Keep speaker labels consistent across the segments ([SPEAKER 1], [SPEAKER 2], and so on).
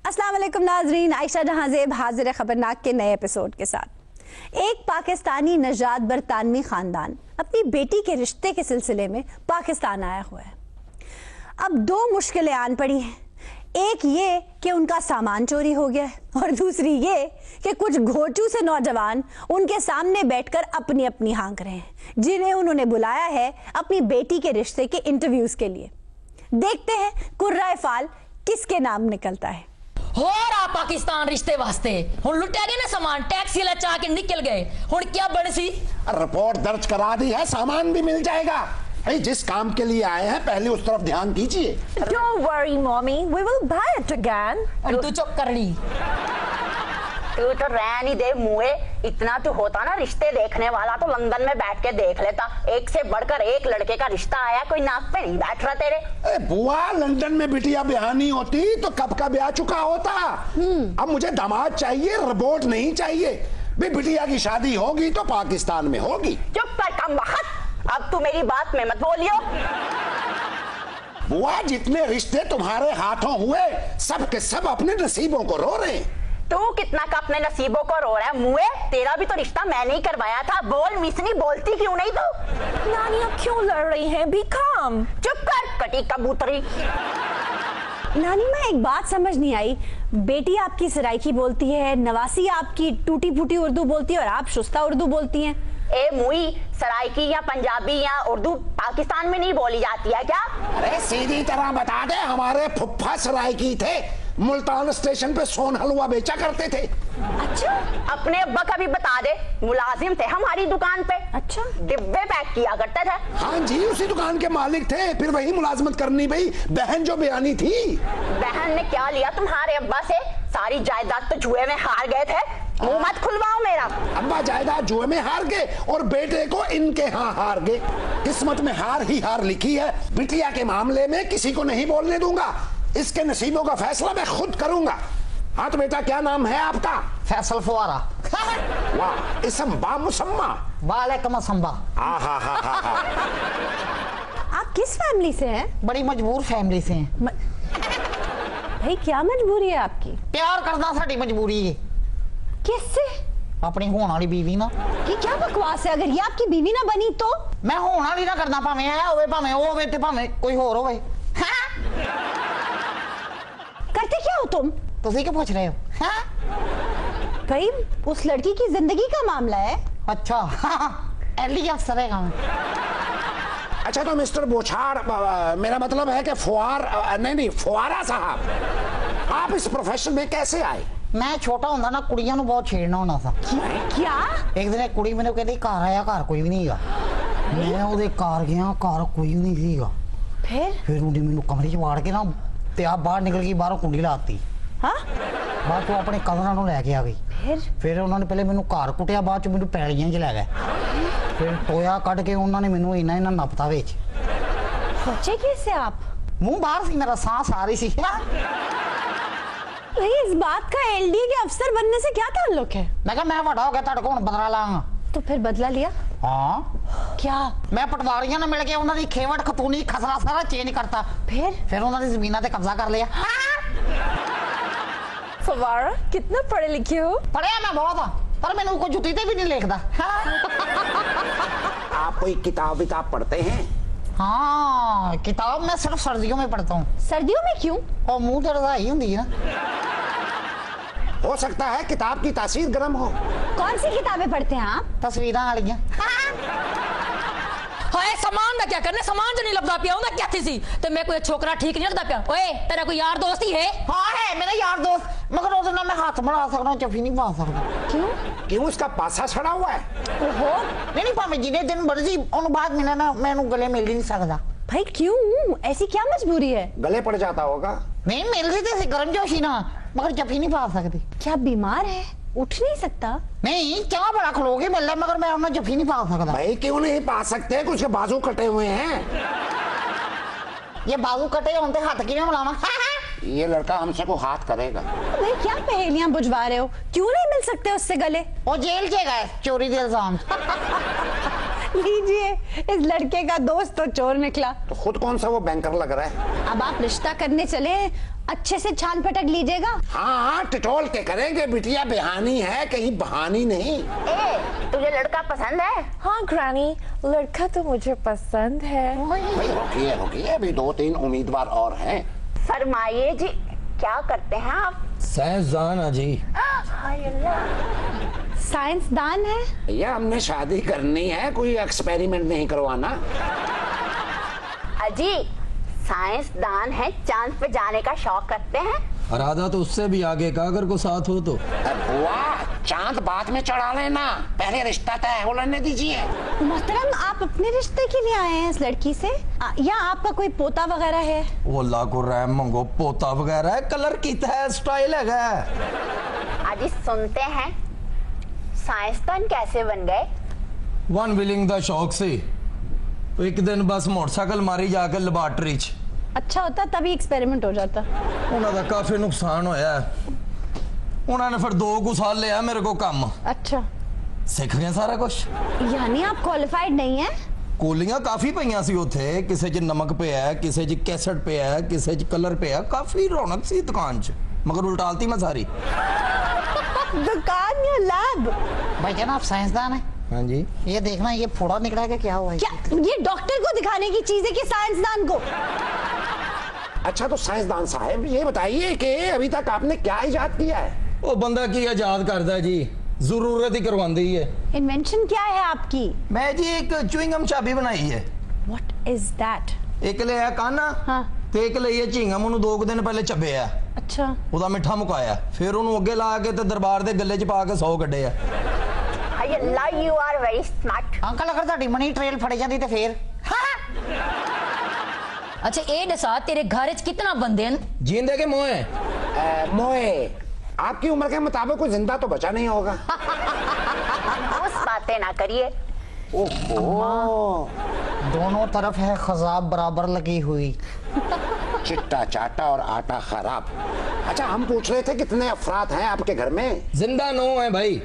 [SPEAKER 1] अस्सलाम वालेकुम नाजरीन, आयशा जहां ज़ेब हाजिर खबरनाक के नए एपिसोड के साथ। एक पाकिस्तानी नजात बरतानवी खानदान अपनी बेटी के रिश्ते के सिलसिले में पाकिस्तान आया हुआ है। अब दो मुश्किलें आन पड़ी हैं, एक ये कि उनका सामान चोरी हो गया है और दूसरी ये कि कुछ घोचू से नौजवान उनके सामने बैठकर अपनी अपनी हाँक रहे हैं, जिन्हें उन्होंने बुलाया है अपनी बेटी के रिश्ते के इंटरव्यूज के लिए। देखते हैं कुर्रा फाल किसके नाम निकलता है।
[SPEAKER 2] हो रहा पाकिस्तान रिश्ते वास्ते हुण लुटिया गया ना सामान, टैक्सी ला चा के निकल गए। हुण क्या बन सी?
[SPEAKER 3] रिपोर्ट दर्ज करा दी है, सामान भी मिल जाएगा। भाई जिस काम के लिए आए हैं पहले उस तरफ ध्यान दीजिए।
[SPEAKER 4] Don't worry, mommy. We will buy it again.
[SPEAKER 2] और तू चुप कर ली।
[SPEAKER 5] तू तो रहनी दे मुए, इतना तो होता ना रिश्ते देखने वाला तो लंदन में बैठ के देख लेता। एक से बढ़कर एक लड़के का रिश्ता आया, कोई नाक पे नहीं बैठ रहा तेरे।
[SPEAKER 3] बुआ, लंदन में बिटिया ब्याह नहीं होती तो कब का ब्याह चुका होता। अब मुझे दामाद चाहिए, रिपोर्ट नहीं चाहिए। बिटिया की शादी होगी तो पाकिस्तान में होगी।
[SPEAKER 5] चुप कर कमबख्त, अब तू मेरी बात में मत बोलियो।
[SPEAKER 3] बुआ, जितने रिश्ते तुम्हारे हाथों हुए सब के सब अपने नसीबों को रो रहे हैं।
[SPEAKER 5] तू कितना का अपने नसीबों को रो रहा है मुए? तेरा भी तो रिश्ता मैंने ही करवाया था। बोल मिसनी, बोलती क्यों नहीं तू?
[SPEAKER 4] नानी अब क्यों लड़ रही हैं? Be calm.
[SPEAKER 5] चुप कर कटी कबूतरी।
[SPEAKER 1] नानी, मैं एक बात समझ नहीं आई, बेटी आपकी सराइकी बोलती है, नवासी आपकी टूटी फूटी उर्दू बोलती है और आप शुस्ता उर्दू बोलती हैं।
[SPEAKER 5] ए मुई, सराइकी या पंजाबी या उर्दू पाकिस्तान में नहीं बोली जाती है क्या?
[SPEAKER 3] अरे सीधी तरह बता दे, हमारे फुफ्फा सराइकी थे, मुल्तान स्टेशन पे सोन हलवा बेचा करते थे।
[SPEAKER 5] अच्छा, अपने अब्बा का भी बता दे, मुलाजिम थे हमारी दुकान पे।
[SPEAKER 1] अच्छा,
[SPEAKER 5] डिब्बे पैक किया करते थे।
[SPEAKER 3] हाँ जी, उसी दुकान के मालिक थे, फिर वही मुलाजमत करनी भाई। बहन जो बयानी थी।
[SPEAKER 5] बहन ने क्या लिया तुम्हारे अब्बा से? सारी जायदाद तो जुए में हार गए थे। मुंह मत खुलवाओ मेरा।
[SPEAKER 3] अब्बा जायदाद जुए में हार गए और बेटे को इनके यहाँ हार गए। किस्मत में हार ही हार लिखी है। बिटिया के मामले में किसी को नहीं बोलने दूंगा। इसके नसीबों का फैसला मैं खुद करूंगा। हाँ तो बेटा, क्या नाम है आपका?
[SPEAKER 2] फैसल फुआरा।
[SPEAKER 3] वाह, इसम बा मुसम्मा।
[SPEAKER 2] वालेकुम अस्सलाम।
[SPEAKER 1] आप किस फैमिली से हैं?
[SPEAKER 2] बड़ी मजबूर फैमिली से हैं।
[SPEAKER 1] भाई क्या मजबूरी है आपकी?
[SPEAKER 2] प्यार करना साडी मजबूरी है।
[SPEAKER 1] किससे?
[SPEAKER 2] अपनी होने वाली बीवी ना।
[SPEAKER 1] ये क्या बकवास है? अगर ये आपकी बीवी ना बनी तो?
[SPEAKER 2] मैं होने वाली ना करना, भावें है होवे भावें वो होवे ते भावें कोई होर होवे।
[SPEAKER 1] करते क्या हो तुम?
[SPEAKER 2] तुसी क्यों पूछ रहे हो?
[SPEAKER 1] भाई उस लड़की की जिंदगी का मामला है।
[SPEAKER 2] अच्छा, एली अफसर है काम।
[SPEAKER 3] अच्छा तो मिस्टर बोछाड़, मेरा मतलब है कि नहीं फुआरा साहब, आप इस प्रोफेशन में कैसे आए?
[SPEAKER 2] मैं छोटा होंदा ना कुड़ियां नूं बहुत छेड़ना होना था।
[SPEAKER 1] क्या?
[SPEAKER 2] एक दिन एक कुड़ी मैंने कहती घर आया, घर कोई भी नहीं गा। मैं ਉਹਦੇ घर गया, घर कोई भी नहीं सीगा। फिर ਉਹਨੇ ਮੈਨੂੰ कमरे 'ਚ ਵਾੜ ਕੇ ਨਾ ਤੇ ਆ ਬਾਹਰ ਨਿਕਲ ਗਈ, ਬਾਹਰੋਂ ਕੁੰਡੀ ਲਾਤੀ।
[SPEAKER 1] हाँ?
[SPEAKER 2] ਬਾਅਦ ਤੋਂ ਆਪਣੇ ਕਜ਼ਨਾਂ ਨੂੰ ਲੈ ਕੇ ਆ ਗਈ। ਫਿਰ ਉਹਨਾਂ ਨੇ ਪਹਿਲੇ ਮੈਨੂੰ ਘਰ ਕੁੱਟਿਆ, ਬਾਅਦ 'ਚ ਮੈਨੂੰ ਪੈਲੀਆਂ 'ਚ ਲੈ ਗਏ। ਫਿਰ ਟੋਇਆ ਕੱਢ ਕੇ ਉਹਨਾਂ ਨੇ ਮੈਨੂੰ ਇਹਨਾਂ ਨਪਤਾ ਵਿੱਚ।
[SPEAKER 1] सोचे कैसे आप?
[SPEAKER 2] ਮੂੰਹ ਬਾਹਰ ਸੀ ਮੇਰਾ, सांस आ रही सी।
[SPEAKER 1] भाई इस बात का एलडी के अफसर बनने से क्या ताल्लुक है?
[SPEAKER 2] मैं कहा मैं बड़ा हो गया, ਤੁਹਾਡੇ ਕੋਲ ਹੁਣ ਬਦਲਾ ਲਾਂਗਾ।
[SPEAKER 1] तो फिर बदला लिया?
[SPEAKER 2] हाँ।
[SPEAKER 1] क्या?
[SPEAKER 2] मैं पटवारियों ने मिल के उन्होंने खेवट खतूनी खसरा सारा चेंज करता। फिर उन्होंने जमीना पे कब्जा कर लिया।
[SPEAKER 4] फवारा, कितना पढ़े लिखे हो?
[SPEAKER 2] पढ़िया मैं बहुत हाँ, पर मैंने कोई जुती ते भी नहीं लिखता।
[SPEAKER 3] आप कोई किताब विताब पढ़ते हैं?
[SPEAKER 2] हाँ, किताब मैं सिर्फ सर्दियों में पढ़ता हूँ।
[SPEAKER 1] सर्दियों में क्यों?
[SPEAKER 2] और मुंह तो रजाई होती है ना।
[SPEAKER 3] हो सकता है किताब की तासीर गर्म हो।
[SPEAKER 1] कौन सी किताबें पढ़ते हैं आप?
[SPEAKER 2] तस्वीरें वालियां।
[SPEAKER 6] हाय सामान दा क्या करने, सामान जो नहीं लभदा पिया उंदा क्या थी सी ते मैं कोई छोकरा ठीक नहीं लगदा पिया। ओए तेरा कोई यार दोस्त ही है?
[SPEAKER 2] हाँ है मेरा यार दोस्त, मगर उसने ना मैं हाथ बढ़ा सकता हूँ, जफी नहीं पा सकता।
[SPEAKER 3] क्यों उसका पासा छड़ा हुआ है?
[SPEAKER 2] ओहो, नहीं भाਵੇਂ जिन्ने दिन मर्जी उन बाद मिले ना, मैं उन्हें गले मिल ही नहीं सकता।
[SPEAKER 1] भाई क्यों? ऐसी क्या मजबूरी है?
[SPEAKER 3] गले पड़ जाता होगा।
[SPEAKER 2] नहीं मिल रही थी गर्म जोशी ना, मगर जफी नहीं पा सकती।
[SPEAKER 1] क्या बीमार है? उठ नहीं सकता?
[SPEAKER 2] नहीं, क्या बड़ा खलोगे मिल रहा, मगर मैं उन्हें जफी नहीं पा सकता।
[SPEAKER 3] भाई क्यों नहीं पा सकते? कुछ के बाजू कटे हुए हैं।
[SPEAKER 2] ये बाजू कटे होते हाथ की नहीं बुलावा।
[SPEAKER 3] ये लड़का हमसे को हाथ करेगा।
[SPEAKER 1] भाई क्या पहेलियां बुझवा रहे हो? क्यों नहीं मिल सकते उससे गले?
[SPEAKER 2] वो जेल से गए चोरी के इल्जाम।
[SPEAKER 1] लीजिए, इस लड़के का दोस्त तो चोर निकला।
[SPEAKER 3] तो खुद कौन सा वो बैंकर लग रहा है?
[SPEAKER 1] अब आप रिश्ता करने चले अच्छे से छान पटक लीजिएगा।
[SPEAKER 3] हाँ, टिटोल के करेंगे, बिटिया बेहानी है, कहीं बहानी नहीं।
[SPEAKER 5] ए, तुझे लड़का पसंद है?
[SPEAKER 4] हाँ ग्रैनी, लड़का तो मुझे पसंद है।
[SPEAKER 3] भाई रुकिए रुकिए, अभी 2-3 उम्मीदवार और हैं।
[SPEAKER 5] फरमाइए जी, क्या करते हैं आप?
[SPEAKER 7] साइंसदान है जी।
[SPEAKER 5] हाय अल्लाह।
[SPEAKER 1] साइंसदान है?
[SPEAKER 3] भैया हमने शादी करनी है, कोई एक्सपेरिमेंट नहीं करवाना।
[SPEAKER 5] अजी, साइंसदान है, चांद पे जाने का शौक रखते हैं।
[SPEAKER 7] इरादा तो उससे भी आगे का, अगर को साथ हो तो।
[SPEAKER 3] वाह, चांद बाद में चढ़ा लेना, पहले रिश्ता तय हो लेने दीजिए।
[SPEAKER 1] मोहतरम, आप अपने रिश्ते के लिए आए हैं इस लड़की से, या आपका कोई पोता वगैरह है?
[SPEAKER 7] वो अल्लाह को रहम मंगो, पोता वगैरह है, कलर कीता है, स्टाइल है।
[SPEAKER 5] अजी सुनते हैं, साइंसदान कैसे बन गए?
[SPEAKER 7] वन विलिंग दा शौक से एक दिन बस मोटरसाइकिल मारी जाके लेबोरेटरी च।
[SPEAKER 1] अच्छा होता तभी एक्सपेरिमेंट हो जाता।
[SPEAKER 7] उन्होंने काफी नुकसान होया, उन्होंने फिर 2 साल लिया मेरे को काम।
[SPEAKER 1] अच्छा,
[SPEAKER 7] सीख गए सारा कुछ।
[SPEAKER 1] यानी आप क्वालिफाइड नहीं है?
[SPEAKER 7] कोलियां काफी पईयां सी उथे, किसे च नमक पे है, किसे च कैसेट पे है, किसे च कलर पे है, काफी रौनक सी दुकान च, मगर उल्टालती मैं सारी।
[SPEAKER 1] दुकान या लैब?
[SPEAKER 2] भाई क्या ना आप साइंसदान है?
[SPEAKER 7] हाँ जी।
[SPEAKER 2] ये देखना, ये फोड़ा निकला है क्या हुआ है?
[SPEAKER 1] क्या ये डॉक्टर को दिखाने की चीज है कि साइंसदान को?
[SPEAKER 3] अच्छा तो साइंसदान साहब, ये बताइए कि अभी तक आपने क्या इजाद किया है?
[SPEAKER 7] वो बंदा की इजाद करदा जी, जरूरत ही करवांदी है।
[SPEAKER 1] इन्वेंशन क्या है आपकी?
[SPEAKER 7] मैं जी एक च्युइंगम चाबी बनाई है।
[SPEAKER 1] What is that?
[SPEAKER 7] एक लिया काना
[SPEAKER 1] हाँ।
[SPEAKER 7] ते एक ਲਈ ਝਿੰਗਮ ਉਹਨੂੰ 2 दिन पहले ਚੱਬਿਆ।
[SPEAKER 1] अच्छा,
[SPEAKER 7] ਉਹਦਾ ਮਿੱਠਾ ਮੁਕਾਇਆ, ਫਿਰ ਉਹਨੂੰ ਅੱਗੇ ਲਾ ਕੇ ਤੇ ਦਰਬਾਰ ਦੇ ਗੱਲੇ 'ਚ ਪਾ ਕੇ 100 ਕੱਢੇ ਆ।
[SPEAKER 5] हाय अल्लाह, you are very smart.
[SPEAKER 2] Uncle अगर ਤੁਹਾਡੀ ਮਨੀ ट्रेल फड़ी जाती तो फिर?
[SPEAKER 6] अच्छा ए दसा तेरे घर च कितना बंदे हैं?
[SPEAKER 7] जींदे के मोए
[SPEAKER 3] मोए, आपकी उम्र के मुताबिक कोई जिंदा तो बचा नहीं होगा।
[SPEAKER 5] उस बातें ना करिए।
[SPEAKER 3] ओहो,
[SPEAKER 2] दोनों तरफ है खजाब बराबर लगी हुई।
[SPEAKER 3] चिट्टा चाटा और आटा खराब। अच्छा, हम पूछ रहे थे कितने अफराद हैं आपके घर में?
[SPEAKER 7] जिंदा 9 है भाई।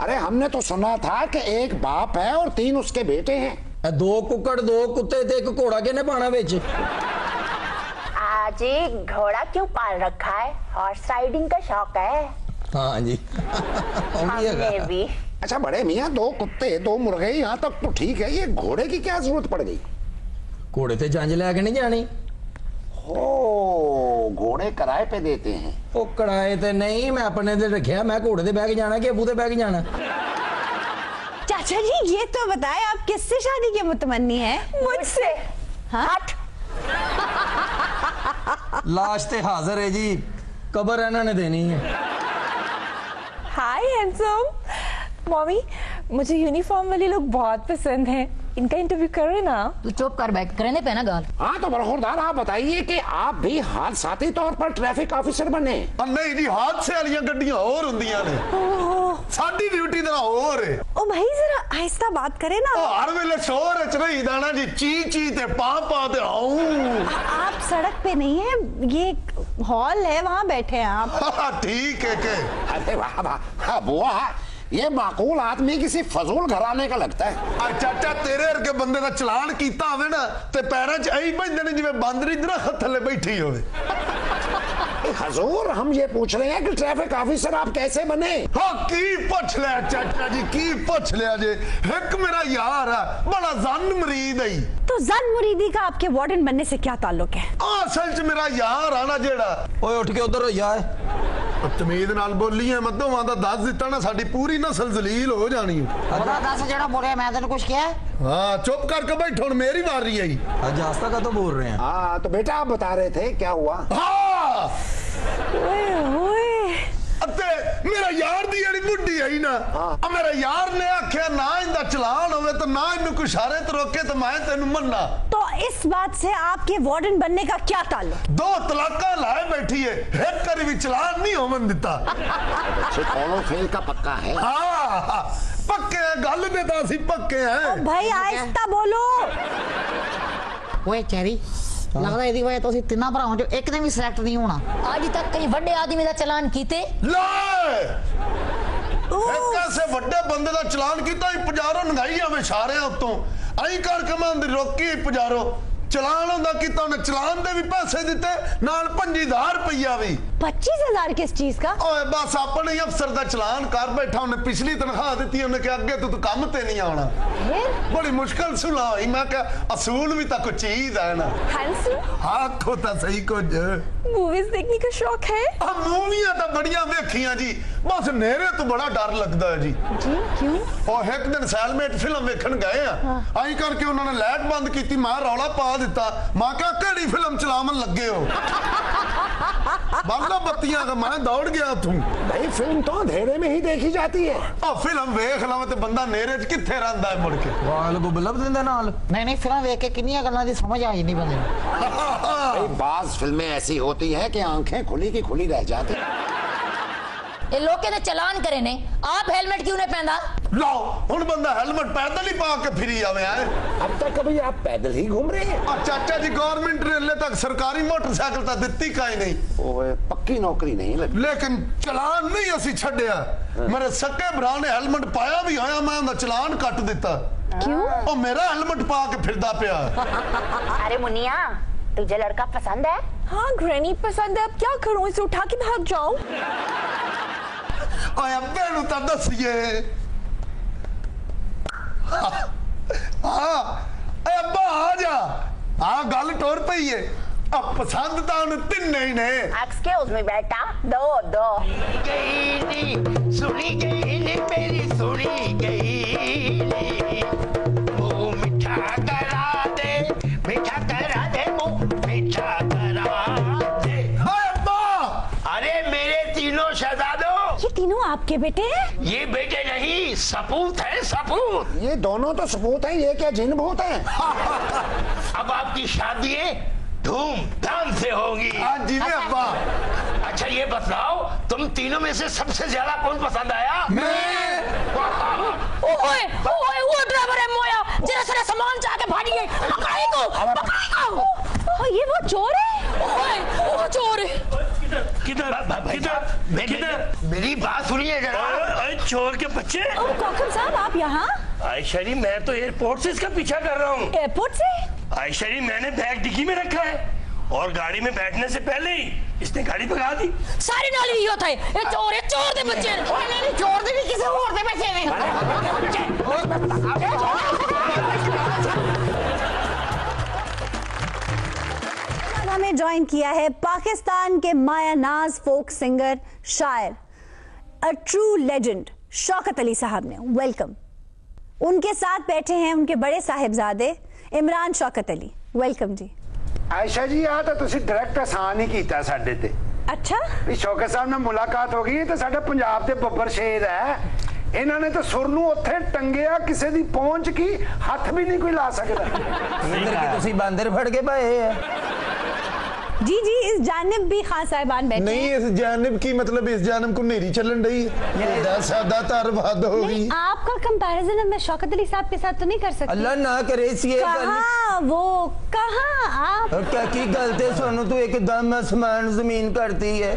[SPEAKER 3] अरे हमने तो सुना था कि एक बाप है और 3 उसके बेटे हैं।
[SPEAKER 7] 2 कुकड़ 2 कुत्ते ते 1 घोड़ा किने पाना बेच?
[SPEAKER 5] जी घोड़ा क्यों पाल रखा है? हॉर्स राइडिंग का शौक है।
[SPEAKER 7] हाँ जी।
[SPEAKER 5] हमने भी।
[SPEAKER 3] अच्छा बड़े मियाँ, 2 कुत्ते 2 मुर्गे, यहाँ तक तो ठीक है, ये घोड़े की क्या जरूरत पड़ गई?
[SPEAKER 7] घोड़े ते जंज लेके नहीं जानी।
[SPEAKER 3] ओ, घोड़े किराए पे देते हैं?
[SPEAKER 7] ओ कड़ाए ते नहीं, मैं अपने दे रखिया, मैं घोड़े दे बह के जाना कि अबू दे बह के जाना।
[SPEAKER 1] चाचा जी ये तो बताएं, आप किससे शादी के मुतमन्नी हैं?
[SPEAKER 5] मुझसे।
[SPEAKER 1] हाँ?
[SPEAKER 5] हट।
[SPEAKER 7] लाश ते हाजिर है जी, कब्र इन्होंने देनी है।
[SPEAKER 4] हाय हैंडसम। मम्मी, मुझे यूनिफॉर्म वाले लोग बहुत पसंद हैं, इनका इंटरव्यू करो ना।
[SPEAKER 6] तू चुप कर बैठ, करने पे ना गाल।
[SPEAKER 3] हाँ तो बरखुरदार, आप बताइए कि आप भी हादसाती तौर पर ट्रैफिक ऑफिसर बने?
[SPEAKER 8] नहीं जी, हादसे वाली गड्डियां और हुंदियां ने, साडी ड्यूटी दा और है।
[SPEAKER 1] ओ भाई जरा आहिस्ता बात करें ना।
[SPEAKER 8] हर वेले शोर च नहीं दाना जी, ची ची ते पा ते आऊं।
[SPEAKER 1] आप सड़क पे नहीं है, ये हॉल है, वहाँ बैठे हैं आप।
[SPEAKER 8] ठीक है के?
[SPEAKER 3] अरे वाह वाह, हाँ बुआ, ये माकूल आदमी किसी फजूल घराने का लगता है।
[SPEAKER 8] चाचा तेरे वर्गे बंदे का चलान कीता होवे ना ते पैरां च ऐ बंदे ने जिवें बांदरी दरख्त थल्ले बैठी होवे।
[SPEAKER 3] हजूर, हम ये पूछ रहे हैं कि ट्रैफिक ऑफिसर आप कैसे बने?
[SPEAKER 8] हाँ की पूछ लिया चाचा जी, की पूछ लिया जे। एक मेरा यार है, बड़ा जन मरीद है।
[SPEAKER 1] तो जन मुरीदी का आपके वार्डन बनने से क्या ताल्लुक है?
[SPEAKER 8] असल च मेरा यार आना जेड़ा।
[SPEAKER 7] ओए उठ के उधर हो जाए।
[SPEAKER 8] तमीद नाल बोली है, मैं दोवां दा दस दिता ना, साडी पूरी नस्ल जलील हो जानी।
[SPEAKER 2] बोला 10 जेड़ा बोले, मैं तेन कुछ किया?
[SPEAKER 8] हाँ चुप करके बैठो, हुण मेरी बारी आई।
[SPEAKER 7] आज आस्था का तो बोल रहे हैं।
[SPEAKER 3] हाँ तो बेटा आप बता रहे थे क्या हुआ?
[SPEAKER 8] हाँ
[SPEAKER 1] ओए
[SPEAKER 8] अते मेरा यार दी जेड़ी बुड्ढी आई ना, मेरा यार ने आख्या ना इंदा चलान होवे तो ना इन्नू कोई इशारे ते रोके तो मैं तेनू मन्ना।
[SPEAKER 1] तो इस बात से आपके वार्डन बनने का क्या ताल्लुक?
[SPEAKER 8] 2 तलाका लाए बैठी है, एक करी भी चलान नहीं होवन दिता।
[SPEAKER 3] फॉलो फेल का पक्का है।
[SPEAKER 8] हाँ पक्के हैं, गल दे तो असी पक्के हैं।
[SPEAKER 1] भाई आहिस्ता बोलो।
[SPEAKER 2] ओए चेरी, लगदा इदी वजह तो ਅਸੀਂ ਤਿੰਨਾਂ ਭਰਾਵਾਂ ਚੋਂ ਇੱਕ ਨੇ ਵੀ ਸਿਲੈਕਟ ਨਹੀਂ ਹੋਣਾ।
[SPEAKER 6] आज तक कई बड़े आदमी का चलान कीते?
[SPEAKER 8] ले एक ऐसे बड़े बंदे का चलान किया, पजारो नंगाई आवे इशारे उत्तों आई करके मैं अंदर रोकी पजारो चलान होंदा किता उन्हें चलान दे भी पैसे दिते नाल 50,000 रुपया भी
[SPEAKER 1] 25,000 किस चीज का?
[SPEAKER 8] ओए बस अपने ही अफसर दा चलान कर बैठा उन्हें पिछली तनख्वाह दी उन्हें कहा अगे तू काम ते नहीं आना बड़ी मुश्किल सुना हुई मैं क्या असूल भी तक चीज है ना हाँ खोता सही कुछ
[SPEAKER 4] मूवीज देखने का शौक है?
[SPEAKER 8] मूवियां तो बढ़िया वेखियां जी बस नेरे तो बड़ा डर लगता है जी
[SPEAKER 1] क्यों?
[SPEAKER 8] और एक दिन सैलमेट फिल्म वेखन गए आई करके उन्होंने लाइट बंद की मैं रौला पा दिता मैं क्या केड़ी फिल्म चलावन लगे हो बंदा बत्तियां का मैं दौड़ गया तू
[SPEAKER 3] भाई फिल्म तो अंधेरे में ही देखी जाती है
[SPEAKER 8] फिल्म वेख लव तो बंदा नेरे च किथे रहिंदा है मुड़ के
[SPEAKER 7] वाल को बलब देंदा नाल
[SPEAKER 2] नहीं फिल्म देख के किन्नियां गल्लां दी समझ आई नहीं बंदे
[SPEAKER 3] भाई बाज फिल्में ऐसी होती हैं कि आंखें खुली की खुली रह जाती
[SPEAKER 6] ये लोग कहते चलान करे ने आप हेलमेट क्यों नहीं पहनदा?
[SPEAKER 8] लो हुन बंदा हेलमेट पैदल ही पा के फिरी आवे है
[SPEAKER 3] अब तक कभी आप पैदल ही घूम रहे हैं
[SPEAKER 8] और चाचा जी गवर्नमेंट रेले तक सरकारी मोटरसाइकिल तो दित्ती का ही नहीं
[SPEAKER 3] ओए पक्की नौकरी नहीं लगी
[SPEAKER 8] लेकिन चलान नहीं असी छड्या मेरे सक्के भरा ने हेलमेट पाया भी होया मैं उनका चलान कट दिता
[SPEAKER 1] क्यों?
[SPEAKER 8] ओ मेरा हेलमेट पा के फिरदा पिया
[SPEAKER 5] अरे मुनिया तुझे लड़का पसंद है?
[SPEAKER 4] हाँ ग्रैनी पसंद है। अब क्या करूं, इसे उठा के भाग जाऊं?
[SPEAKER 8] ओए अब्बे नु ता दसिए हाँ अब्बा आ जा हाँ गल टोर पई है अब पसंद तो उन्हें तीन ही ने
[SPEAKER 5] एक्सक्यूज मी बेटा दो
[SPEAKER 9] गई नी सुनी गई नी मेरी सुनी गई नी मुंह मीठा करा दे मुंह मीठा करा दे
[SPEAKER 8] अब्बा
[SPEAKER 9] अरे मेरे तीनों शहजादों
[SPEAKER 1] ये तीनों आपके बेटे हैं?
[SPEAKER 9] ये बेटे नहीं सपूत है सपूत
[SPEAKER 3] ये दोनों तो सपूत हैं ये क्या जिन भूत हैं
[SPEAKER 9] अब आपकी शादी धूमधाम से होगी
[SPEAKER 8] हाँ जी में अब्बा
[SPEAKER 9] अच्छा ये बताओ तुम तीनों में से सबसे ज्यादा कौन पसंद आया?
[SPEAKER 8] मैं
[SPEAKER 6] ओए ओए वो ड्राइवर है मोया जरा सारा सामान जाके भागिए पकड़ाई को
[SPEAKER 1] ये वो चोर है?
[SPEAKER 6] ओए वो चोर है
[SPEAKER 9] किधर मेरी बात सुनिए जरा चोर के बच्चे
[SPEAKER 1] कौकब साहब आप यहाँ?
[SPEAKER 9] आयशा जी मैं तो एयरपोर्ट से इसका पीछा कर रहा हूँ।
[SPEAKER 1] एयरपोर्ट से?
[SPEAKER 9] आयशा जी मैंने बैग डिग्गी में रखा है और गाड़ी में बैठने से पहले ही इसने गाड़ी भगा दी।
[SPEAKER 6] सारी नाली ही होता है ये चोर दे बच्चे
[SPEAKER 5] नहीं चोर दे किसी और दे बच्चे ने
[SPEAKER 1] हमें ज्वाइन किया है पाकिस्तान के मायानाज फोक सिंगर शायर a true legend Shaukat Ali साहब ने। वेलकम। उनके साथ बैठे हैं उनके बड़े साहिबजादे इमरान शौकत अली। वेलकम जी।
[SPEAKER 3] आयशा जी आ तो तुसी डायरेक्ट आसान ही कीता साडे ते।
[SPEAKER 1] अच्छा
[SPEAKER 3] भी शौकत साहब नाल मुलाकात हो गई तो साडे पंजाब दे बब्बर शेर है इन्होंने तो सुर नूं उत्थे टंगिया किसी दी पहुंच की हथ भी नहीं कोई ला सकदा
[SPEAKER 7] इधर की तुसी बंदर फड़ के पाए है
[SPEAKER 1] जी जी इस जानिब भी खान साहिबान बैठे
[SPEAKER 8] नहीं इस जानिब की मतलब इस जानिब को नेरी चलन रही है सादा तरबाद होगी
[SPEAKER 1] आपका कंपैरिजन मैं शौकत अली साहब के साथ तो नहीं कर सकती।
[SPEAKER 7] अल्लाह ना करे इसलिए
[SPEAKER 1] कहाँ वो कहाँ आप
[SPEAKER 7] क्या की गलती सुनो तू एकदम आसमान जमीन करती है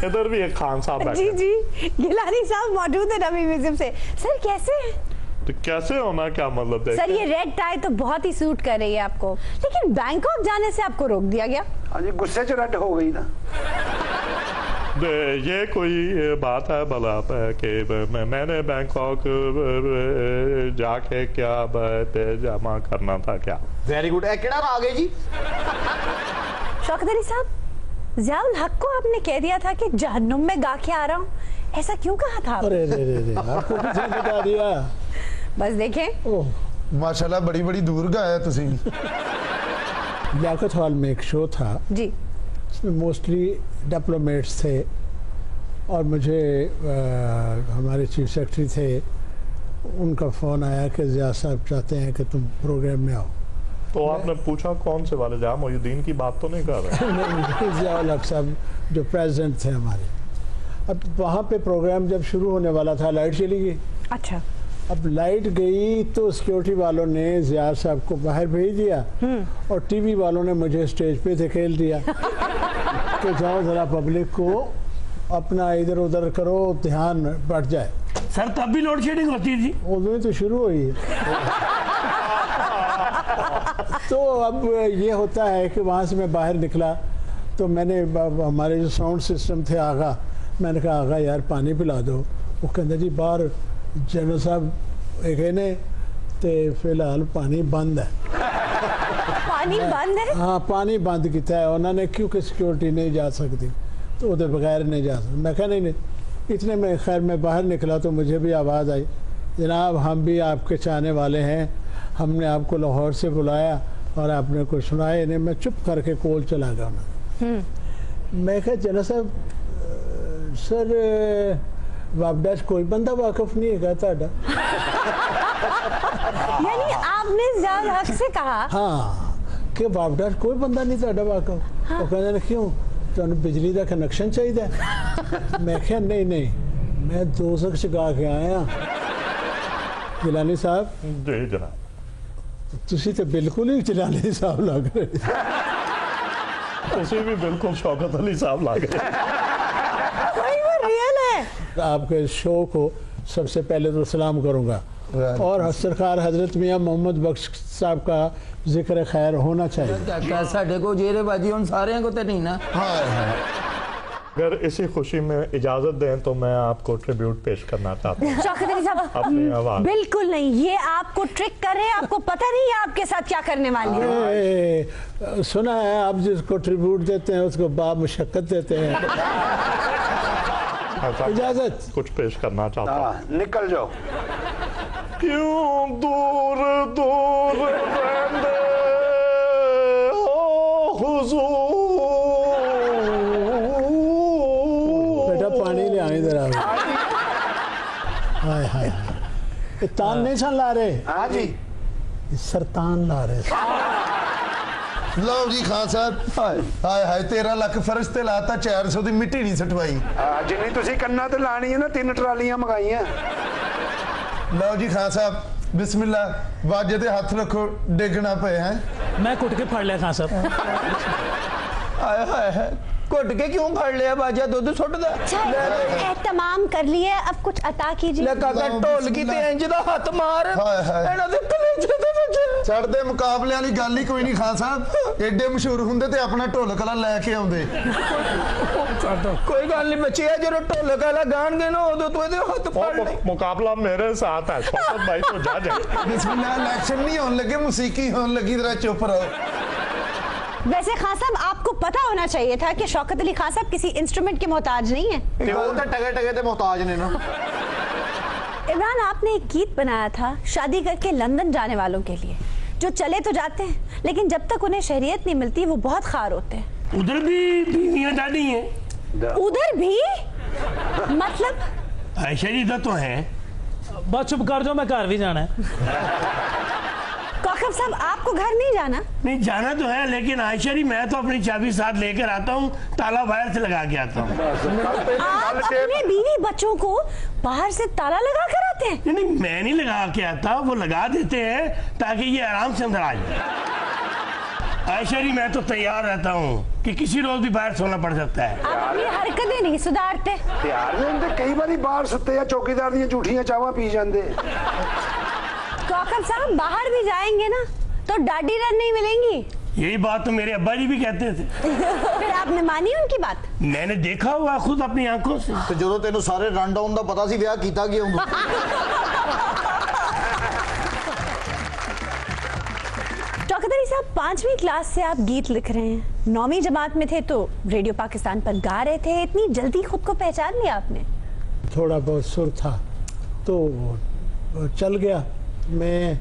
[SPEAKER 10] इधर भी एक खान साहब बैठे।
[SPEAKER 1] जी जी गिलानी साहब मौजूद है नवी म्यूजियम से। सर कैसे हैं?
[SPEAKER 10] तो कैसे होना क्या मतलब है?
[SPEAKER 1] सर ये रेड टाई तो बहुत ही सूट कर रही है आपको लेकिन बैंकॉक जाने से आपको रोक दिया गया।
[SPEAKER 3] हाँ जी गुस्से च रद्द हो गई ना।
[SPEAKER 10] ये कोई बात है भला कि मैंने बैंकॉक जाके क्या जमा करना था क्या?
[SPEAKER 2] वेरी गुड केड़ा राग है जी?
[SPEAKER 1] शौकत अली साहब ज़ियाउल हक को आपने कह दिया था कि जहन्नुम में गा के आ रहा हूँ ऐसा क्यों कहा था?
[SPEAKER 11] अरे आपको किसने बता दिया?
[SPEAKER 1] बस देखें
[SPEAKER 8] माशाल्लाह बड़ी बड़ी दूर गया तुसी।
[SPEAKER 11] लियाकत हॉल में एक शो था
[SPEAKER 1] जी
[SPEAKER 11] इसमें मोस्टली डिप्लोमेट्स थे और मुझे हमारे चीफ सेक्रेटरी थे उनका फ़ोन आया कि ज़िया साहब चाहते हैं कि तुम प्रोग्राम में आओ।
[SPEAKER 10] तो आपने पूछा कौन से वाले? जहाँ मोयुद्दीन की बात तो नहीं कर रहे?
[SPEAKER 11] नहीं ज़ियाउल हक साहब जो प्रेसिडेंट थे हमारे। अब वहाँ पे प्रोग्राम जब शुरू होने वाला था लाइट चली गई।
[SPEAKER 1] अच्छा
[SPEAKER 11] अब लाइट गई तो सिक्योरिटी वालों ने ज़िया साहब को बाहर भेज दिया और टीवी वालों ने मुझे स्टेज पे धकेल दिया कि जाओ ज़रा पब्लिक को अपना इधर उधर करो ध्यान बढ़ जाए।
[SPEAKER 9] सर तब भी लोड शेडिंग होती थी?
[SPEAKER 11] उਦੋਂ तो शुरू हुई है। तो अब ये होता है कि वहाँ से मैं बाहर निकला तो मैंने हमारे जो साउंड सिस्टम थे आगा, मैंने कहा आगा यार पानी पिला दो। वो कहते जी बाहर जनरल साहब एक ने तो फिलहाल पानी बंद है।
[SPEAKER 1] पानी बंद है?
[SPEAKER 11] हाँ पानी बंद किया है उन्होंने, क्योंकि सिक्योरिटी नहीं जा सकती तो वो बगैर नहीं जा सकती। मैं कहा नहीं। इतने में खैर मैं बाहर निकला तो मुझे भी आवाज़ आई, जनाब हम भी आपके चाहने वाले हैं, हमने आपको लाहौर से बुलाया और आपने कुछ सुनाया नहीं। मैं चुप करके कोल चला गया। मैं कहा जनरल साहब सर वापडा कोई बंदा वाकफ नहीं है ताड़ा?
[SPEAKER 1] यानी आपने ज़्यादा हक से कहा?
[SPEAKER 11] हाँ कि वापडा कोई बंदा नहीं ताड़ा वाकफ। हाँ। वो कहने क्यों तुहानू बिजली का कनैक्शन चाहिए? मैं क्या नहीं मैं दोज़ख चुका के आया। जिलानी साहब
[SPEAKER 10] जी जनाब।
[SPEAKER 11] तुसी तो बिल्कुल ही जिलानी साहब लग रहे,
[SPEAKER 10] तुसी भी बिल्कुल शौकत अली साहब लग रहे।
[SPEAKER 1] रियल है।
[SPEAKER 11] आपके शो को सबसे पहले तो सलाम करूंगा और सरकार हजरत मियाँ मोहम्मद बख्श साहब का जिक्र खैर होना चाहिए।
[SPEAKER 7] साढ़े को जेरेबाजी उन सारे को तो नहीं ना।
[SPEAKER 10] अगर इसी खुशी में इजाजत दें तो मैं आपको ट्रिब्यूट पेश करना चाहता हूँ।
[SPEAKER 1] शौकत अली साहब बिल्कुल नहीं, ये आपको ट्रिक कर रहे हैं, आपको पता नहीं है आपके साथ क्या करने वाले हैं।
[SPEAKER 11] सुना है आप जिसको ट्रिब्यूट देते हैं उसको बाप मुशक्कत देते हैं। इजाजत
[SPEAKER 10] कुछ पेश करना चाहता हूँ।
[SPEAKER 3] निकल जाओ।
[SPEAKER 10] क्यों दूर दूर रहंदे हो हुजूर।
[SPEAKER 11] बेटा पानी ले आने जरा। हाय हाय तान नहीं सन ला रहे?
[SPEAKER 3] हाँ जी
[SPEAKER 11] सरतान ला रहे।
[SPEAKER 8] लो जी खान साहब हाय हाय 13 लाख फर्श ते लाता 400 दी मिट्टी नहीं सटवाई।
[SPEAKER 3] जिन्नी तुसी कन्ना ते लानी है ना 3 ट्रालियां मंगाईयां।
[SPEAKER 8] लो जी खान साहब बिस्मिल्लाह बाजे दे हाथ रखो डिगना पे हैं।
[SPEAKER 12] मैं कुट के फड़ लिया खान साहब।
[SPEAKER 7] हाय हाय घुट के क्यों फड़ लिया बाजा दूध सुट दा।
[SPEAKER 1] तमाम कर लिए, अब कुछ अता कीजिए।
[SPEAKER 7] ले काका ढोल की ते इंज दा हाथ मार एना दे कलेजे ते बजे।
[SPEAKER 8] चढ़दे मुकाबले वाली गल ही कोई नहीं खान साहब, एडे मशहूर हुंदे ते अपना ढोलकला लेके आउंदे।
[SPEAKER 7] कोई गल नहीं बचिया जो ढोलकला गाणगे ना उदो तो इहदे हाथ फड़ ले।
[SPEAKER 10] मुकाबला मेरे साथ है शौकत भाई तो जा जाए।
[SPEAKER 8] बिस्मिल्लाह इलेक्शन नहीं होने लगे मौसीकी होने लगी, जरा चुप रहो।
[SPEAKER 1] वैसे खान साहब आपको पता होना चाहिए था कि शौकत अली खान साहब किसी इंस्ट्रूमेंट के मोहताज नहीं है।
[SPEAKER 2] वो तो टगे टगे ते मोहताज ने ना।
[SPEAKER 1] इमरान आपने एक गीत बनाया था शादी करके लंदन जाने वालों के लिए, जो चले तो जाते हैं लेकिन जब तक उन्हें शरीयत नहीं मिलती वो बहुत खार होते हैं।
[SPEAKER 9] उधर भी बीवियां डाली हैं?
[SPEAKER 1] उधर भी मतलब?
[SPEAKER 9] शरीदा तो है।
[SPEAKER 12] बस चुप कर जाओ, मैं घर भी जाना है।
[SPEAKER 1] कौकब साहब आपको घर नहीं जाना?
[SPEAKER 9] नहीं जाना तो है लेकिन आयशरी मैं तो अपनी चाबी साथ लेकर आता हूँ, ताला बाहर से लगा के आता हूँ।
[SPEAKER 1] आप अपने बीवी बच्चों को बाहर से ताला लगा कर आते हैं?
[SPEAKER 9] नहीं मैं नहीं लगा के आता, वो लगा देते हैं ताकि ये आराम से अंदर आ जाए। आयशरी मैं तो तैयार रहता हूँ कि किसी रोज भी बाहर सोना पड़ सकता है।
[SPEAKER 1] आप अपनी हरकतें नहीं सुधारते।
[SPEAKER 3] कई बार बाहर सुते या चौकीदार दी झूठियां चावा पी जाते।
[SPEAKER 1] कौकब साहब बाहर भी जाएंगे ना तो डाडी रन नहीं मिलेंगी।
[SPEAKER 9] यही बात तो मेरे अब्बा जी भी कहते थे।
[SPEAKER 1] फिर आपने मानी उनकी बात?
[SPEAKER 9] मैंने देखा हुआ खुद अपनी आंखों से।
[SPEAKER 2] तो जो तेनू सारे रन डाउन दा पता सी ब्याह कीता क्यों?
[SPEAKER 1] शौकत अली साहब 5वीं क्लास से आप गीत लिख रहे हैं, 9वीं जमात में थे तो रेडियो पाकिस्तान पर गा रहे थे, इतनी जल्दी खुद को पहचान लिया आपने?
[SPEAKER 11] थोड़ा बहुत सुर था तो चल गया। मैं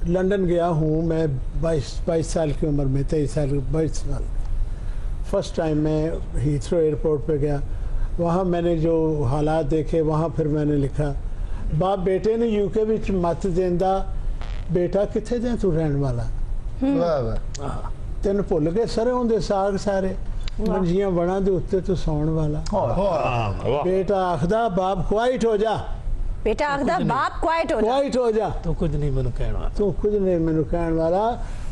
[SPEAKER 11] लंदन गया हूँ, मैं 22 साल की उम्र में, 23 साल 22 साल फर्स्ट टाइम मैं हीथ्रो एयरपोर्ट पे गया। वहाँ मैंने जो हालात देखे वहाँ फिर मैंने लिखा, बाप बेटे ने यूके विच मत देंदा, बेटा किथे दे तू रहन वाला, तेन भुल गए सरे होंदे साग सारे, मंजियां बना दे उत्ते तू सौण वाला। बेटा आखदा बाप क्वाइट हो जा,
[SPEAKER 1] बेटा आखदा बाप क्वाइट
[SPEAKER 11] हो जा,
[SPEAKER 12] तो कुछ नहीं मैनू कहण वाला,
[SPEAKER 11] तू कुछ नहीं मैनू कहण वाला,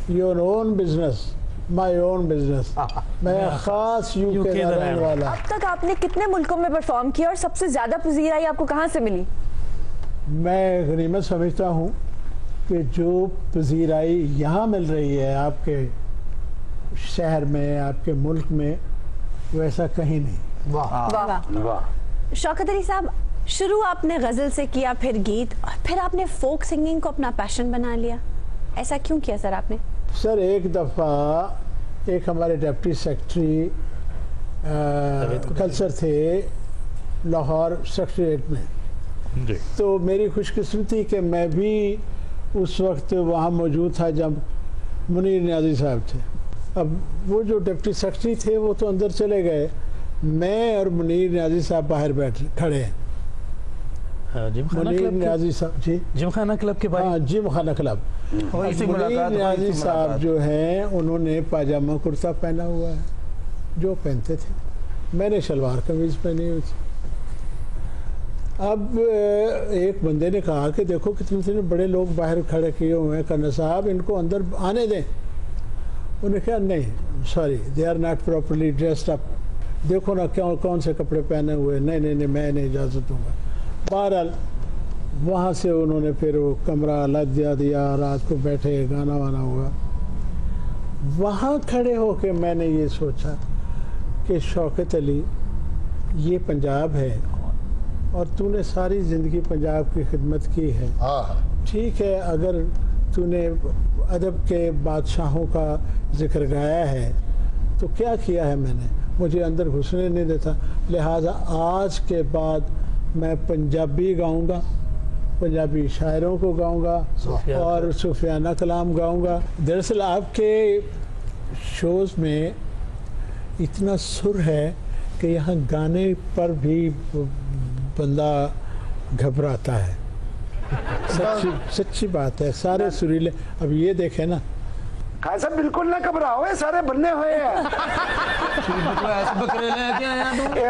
[SPEAKER 11] your own business my own business, मैं खास यूके का रहने वाला।
[SPEAKER 4] अब तक आपने कितने मुल्कों में परफॉर्म किया और सबसे ज्यादा पजीराई आपको कहाँ से मिली?
[SPEAKER 11] मैं गनीमत समझता हूँ कि जो पजीराई यहाँ मिल रही है आपके शहर में, आपके मुल्क में, वैसा कहीं नहीं।
[SPEAKER 1] वाह वाह वाह। शौकत अली साहब, शुरू आपने गजल से किया, फिर गीत, और फिर आपने फोक सिंगिंग को अपना पैशन बना लिया। ऐसा क्यों किया सर आपने?
[SPEAKER 11] सर एक दफ़ा एक हमारे डिप्टी सेक्रेटरी कल्चर थे लाहौर सेक्रेटरीट में जी। तो मेरी खुशकिस्मती कि मैं भी उस वक्त वहाँ मौजूद था जब मुनीर न्याजी साहब थे। अब वो जो डिप्टी सेक्रेटरी थे वो तो अंदर चले गए, मैं और मुनीर न्याजी साहब बाहर बैठ खड़े हैं। मुनीर न्याजी साहब जी, जिमखाना क्लब के बाहर। हाँ, जिमखाना क्लब। मुनीर न्याजी साहब जो हैं उन्होंने पाजामा कुर्ता पहना हुआ है जो पहनते थे, मैंने शलवार कमीज पहनी हुई थी। अब एक बंदे ने कहा कि देखो कितने बड़े लोग बाहर खड़े किए हुए हैं, करना साहब इनको अंदर आने दें। उन्होंने कहा नहीं sorry, they are not properly dressed up, देखो ना क्यों कौन से कपड़े पहने हुए। नहीं नहीं नहीं, मैं नहीं इजाज़त दूंगा। बहरहाल वहाँ से उन्होंने फिर वो कमरा अलग दिया, रात को बैठे, गाना वाना हुआ। वहाँ खड़े होके मैंने ये सोचा कि शौकत अली ये पंजाब है और तूने सारी ज़िंदगी पंजाब की खिदमत की है, ठीक है, अगर तूने अदब के बादशाहों का जिक्र गाया है तो क्या किया है मैंने, मुझे अंदर घुसने नहीं देता, लिहाजा आज के बाद मैं पंजाबी गाऊंगा, पंजाबी शायरों को गाऊंगा और सूफियाना कलाम गाऊंगा। दरअसल आपके शोज़ में इतना सुर है कि यहाँ गाने पर भी बंदा घबराता है। सच्ची बात है, सारे सुरीले। अब ये देखे ना,
[SPEAKER 3] खान साहब बिल्कुल ना घबराओ, सारे बन्ने हुए हैं।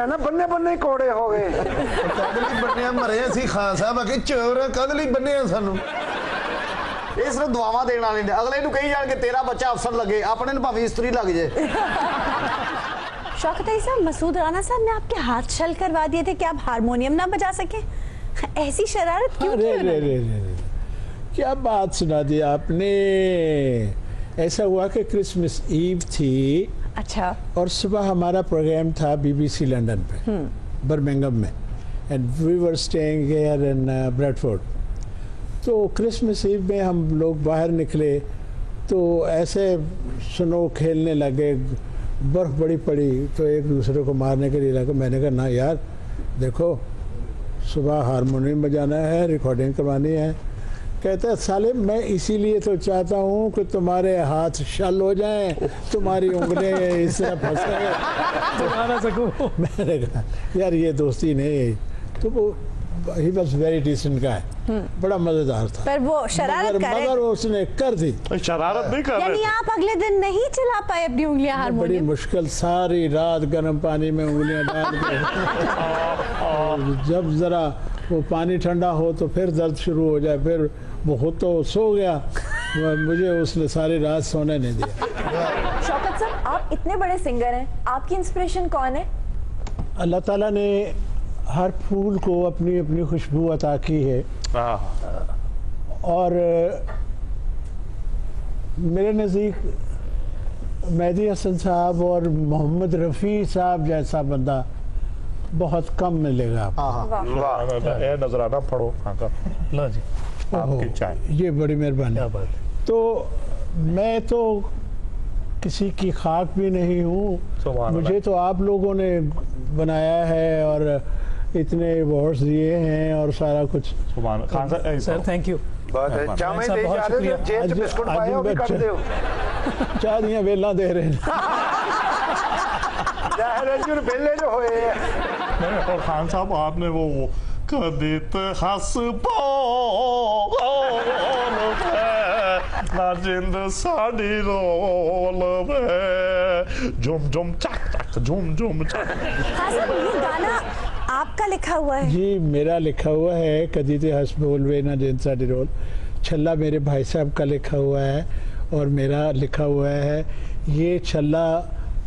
[SPEAKER 3] ना बन्ने बन्ने कोड़े हो गए।
[SPEAKER 8] कदली बन्ने मरे सी खान साहब आके चोर कदली बन्ने सानू। ये सिर्फ दुआवां देने वाले ने, अगले नूं कही जान के तेरा बच्चा अफसर लगे, अपने नूं भावें इस्त्री लग जाए।
[SPEAKER 1] शौकत अली साहब, मसूद राना साहब ने आपके हाथ छल करवा दिए थे कि आप हारमोनियम ना बजा सके, ऐसी शरारत क्यों की?
[SPEAKER 11] क्या बात सुना दी आपने। ऐसा हुआ कि क्रिसमस ईव थी,
[SPEAKER 1] अच्छा, और
[SPEAKER 11] सुबह हमारा प्रोग्राम था BBC लंदन पे, बर्मिंघम में, and we were staying here in Bradford. तो क्रिसमस ईव में हम लोग बाहर निकले तो ऐसे स्नो खेलने लगे, बर्फ़ बड़ी पड़ी तो एक दूसरे को मारने के लिए लगे। मैंने कहा ना यार देखो, सुबह हारमोनियम बजाना है, रिकॉर्डिंग करवानी है। कहते हैं साले मैं इसीलिए तो चाहता हूँ कि तुम्हारे हाथ शल हो जाएं, तुम्हारी उंगलियां इस तरह फंसे तो ना सकूं। मैंने कहा यार ये दोस्ती नहीं, तो वो ही बस वेरी डिसेंट का है, बड़ा मजेदार था।
[SPEAKER 1] पर वो शरारत
[SPEAKER 11] मगर उसने कर दी।
[SPEAKER 10] शरारत नहीं कर,
[SPEAKER 1] यानी आप अगले दिन नहीं चला पाए अपनी उंगलियां हारमोनियम?
[SPEAKER 11] बड़ी मुश्किल, सारी रात गर्म पानी में उंगलियां डाल के जब जरा वो पानी ठंडा हो तो फिर दर्द शुरू हो जाए, फिर वो खुद तो सो गया, मुझे उसने सारी रात सोने नहीं दिया।
[SPEAKER 4] शौकत साहब, आप इतने बड़े सिंगर हैं, आपकी इंस्पिरेशन कौन है?
[SPEAKER 11] अल्लाह ताला ने हर फूल को अपनी अपनी खुशबू अता की है, और मेरे नज़दीक मेहदी हसन साहब और मोहम्मद रफ़ी साहब जैसा बंदा बहुत कम मिलेगा।
[SPEAKER 10] नजराना पढ़ो लो जी, आपकी चाय।
[SPEAKER 11] ये बड़ी मेहरबानी। तो मैं तो किसी की खाक भी नहीं हूँ, मुझे तो आप लोगों ने बनाया है और इतने अवार्ड्स दिए हैं और सारा कुछ।
[SPEAKER 12] Sir thank you.
[SPEAKER 11] चाह दिया वेला दे रहे हैं।
[SPEAKER 10] और खान साहब आपने वो कदित हंस ना जिंद साड़ी रोल झुम झुम चक चक झुम झुम चक।
[SPEAKER 1] ये गाना आपका लिखा हुआ है?
[SPEAKER 11] जी मेरा लिखा हुआ है, कदित हंस बोलवे ना जिंद साड़ी रोल। छल्ला मेरे भाई साहब का लिखा हुआ है और मेरा लिखा हुआ है। ये छल्ला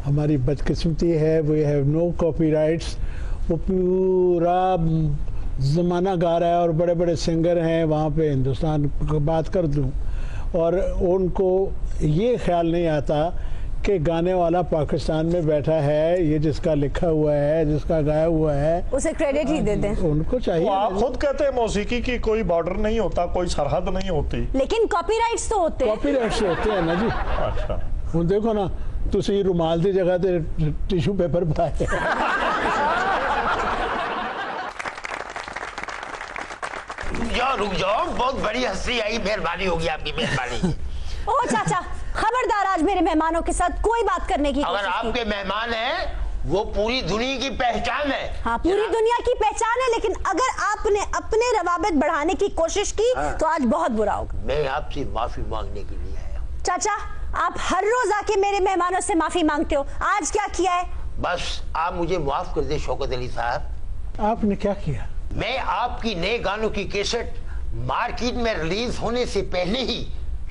[SPEAKER 11] हमारी बदकिस्मती है, वी हैव नो कॉपीराइट्स। वो पूरा ज़माना गा रहा है और बड़े बड़े सिंगर हैं वहाँ पे, हिंदुस्तान की बात कर दूँ, और उनको ये ख्याल नहीं आता कि गाने वाला पाकिस्तान में बैठा है, ये जिसका लिखा हुआ है, जिसका गाया हुआ है,
[SPEAKER 1] उसे क्रेडिट ही दे दें।
[SPEAKER 11] उनको चाहिए।
[SPEAKER 10] आप खुद कहते हैं मौसीकी की कोई बॉर्डर नहीं होता, कोई सरहद नहीं होती,
[SPEAKER 1] लेकिन कॉपीराइट्स तो होते हैं।
[SPEAKER 11] कॉपीराइट्स होते हैं ना जी।
[SPEAKER 10] अच्छा
[SPEAKER 11] ਹੁਣ देखो ना, तुसी रुमाल की जगह ते टिशू पेपर पाए।
[SPEAKER 13] रुक जाओ, बहुत बड़ी हंसी आई, मेहरबानी होगी आपकी, मेहरबानी।
[SPEAKER 1] ओ चाचा, खबरदार, आज मेरे मेहमानों के साथ कोई बात करने की
[SPEAKER 13] अगर आपके मेहमान हैं, वो पूरी दुनिया की पहचान है।
[SPEAKER 1] हाँ, पूरी दुनिया की पहचान है, लेकिन अगर आपने अपने रवाबित बढ़ाने की कोशिश की तो आज बहुत बुरा होगा।
[SPEAKER 13] मैं आपसे माफी मांगने के लिए आया हूँ।
[SPEAKER 1] चाचा, आप हर रोज आके मेरे मेहमानों से माफी मांगते हो, आज क्या किया है?
[SPEAKER 13] बस आप मुझे माफ कर दे शौकत अली साहब।
[SPEAKER 11] आपने क्या किया?
[SPEAKER 13] मैं आपकी नए गानों की कैसेट मार्केट में रिलीज होने से पहले ही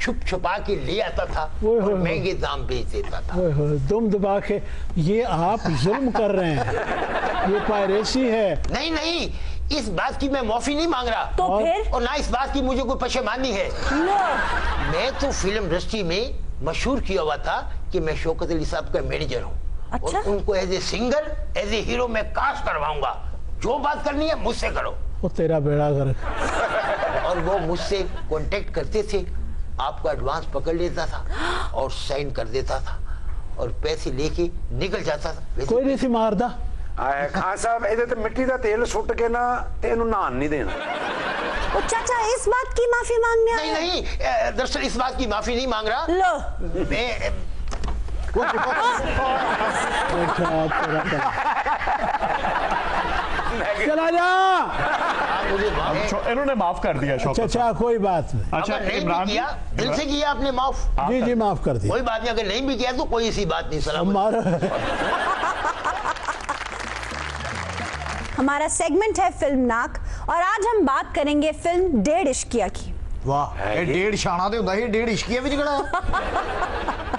[SPEAKER 13] छुप छुपा के ले आता था और महंगे दाम बेच देता था।
[SPEAKER 11] दुम दबा के, ये आप जुल्म कर रहे हैं, ये पायरेसी है।
[SPEAKER 13] नहीं नहीं, इस बात की मैं माफी नहीं मांग रहा,
[SPEAKER 1] तो फिर?
[SPEAKER 13] और ना इस बात की मुझे कोई पशेमानी है। मैं तो फिल्म इंडस्ट्री में मशहूर किया हुआ था कि मैं शौकत अली साहब का मैनेजर हूँ।
[SPEAKER 1] अच्छा?
[SPEAKER 13] और उनको as a singer, as a hero मैं कास्ट करवाऊंगा। जो बात करनी है मुझसे करो।
[SPEAKER 11] वो तेरा बेड़ा गर्क।
[SPEAKER 13] और वो मुझसे कांटेक्ट करते थे, आपका एडवांस पकड़ लेता था और साइन कर देता था और पैसे लेके निकल जाता था।
[SPEAKER 11] कोई नहीं सी मारदा।
[SPEAKER 3] खान साहब, ਇਹਦੇ ਤੇ ਮਿੱਟੀ ਦਾ ਤੇਲ ਸੁੱਟ ਕੇ ਨਾ ਤੇ ਇਹਨੂੰ ਨਹਾਣ नहीं देना।
[SPEAKER 1] ओ चाचा, इस बात की माफी मांगने
[SPEAKER 13] नहीं नहीं, दरअसल इस बात की माफी नहीं मांग रहा।
[SPEAKER 1] लो,
[SPEAKER 13] मैं
[SPEAKER 11] चला जा।
[SPEAKER 10] इन्होंने माफ कर दिया शौकत।
[SPEAKER 11] अच्छा, कोई बात नहीं।
[SPEAKER 10] अच्छा,
[SPEAKER 13] अगर नहीं
[SPEAKER 10] इमरान
[SPEAKER 13] भी किया, दिल से किया आपने माफ।
[SPEAKER 11] जी जी, माफ कर दिया।
[SPEAKER 13] कोई बात नहीं, अगर नहीं भी किया तो कोई ऐसी बात नहीं। सलाम।
[SPEAKER 1] हमारा सेगमेंट है फिल्मनाक और आज हम बात करेंगे फिल्म डेढ़ इश्किया की।
[SPEAKER 7] वाह, ये डेढ़ शाना ते हुंदा ही, डेढ़ इश्किया भी निकला।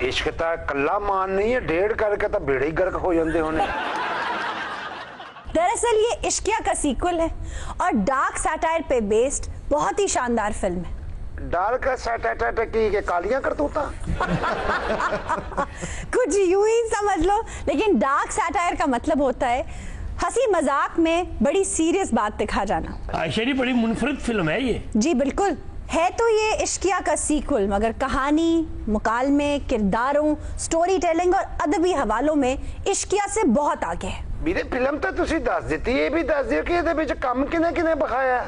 [SPEAKER 3] इश्क ता कल्ला मान नहीं है, डेढ़ करके तो बेड़े ही गर्क हो जाते होने।
[SPEAKER 1] दरअसल ये इश्किया का सीक्वल है और डार्क सैटायर पे बेस्ड बहुत ही शानदार फिल्म है।
[SPEAKER 3] डार्क सैटायर की कालियां करतूता।
[SPEAKER 1] कुछ यूं ही समझ लो, लेकिन डार्क सैटायर का मतलब होता है हंसी मजाक में बड़ी सीरियस बात दिखा जाना।
[SPEAKER 9] आयशा, बड़ी मुनफरिद फिल्म है ये।
[SPEAKER 1] जी बिल्कुल है, तो ये इश्किया का सीक्वल, मगर कहानी, मुकालमे, किरदारों, स्टोरी टेलिंग और अदबी हवालों में इश्किया से बहुत आगे है।
[SPEAKER 3] ਵੀਰੇ ਫਿਲਮ ਤਾਂ ਤੁਸੀਂ ਦੱਸ ਦਿੱਤੀ, ਇਹ ਵੀ ਦੱਸ ਦਿਓ ਕਿ ਇਹਦੇ ਵਿੱਚ ਕੰਮ ਕਿਨੇ ਕਿਨੇ ਬਖਾਇਆ।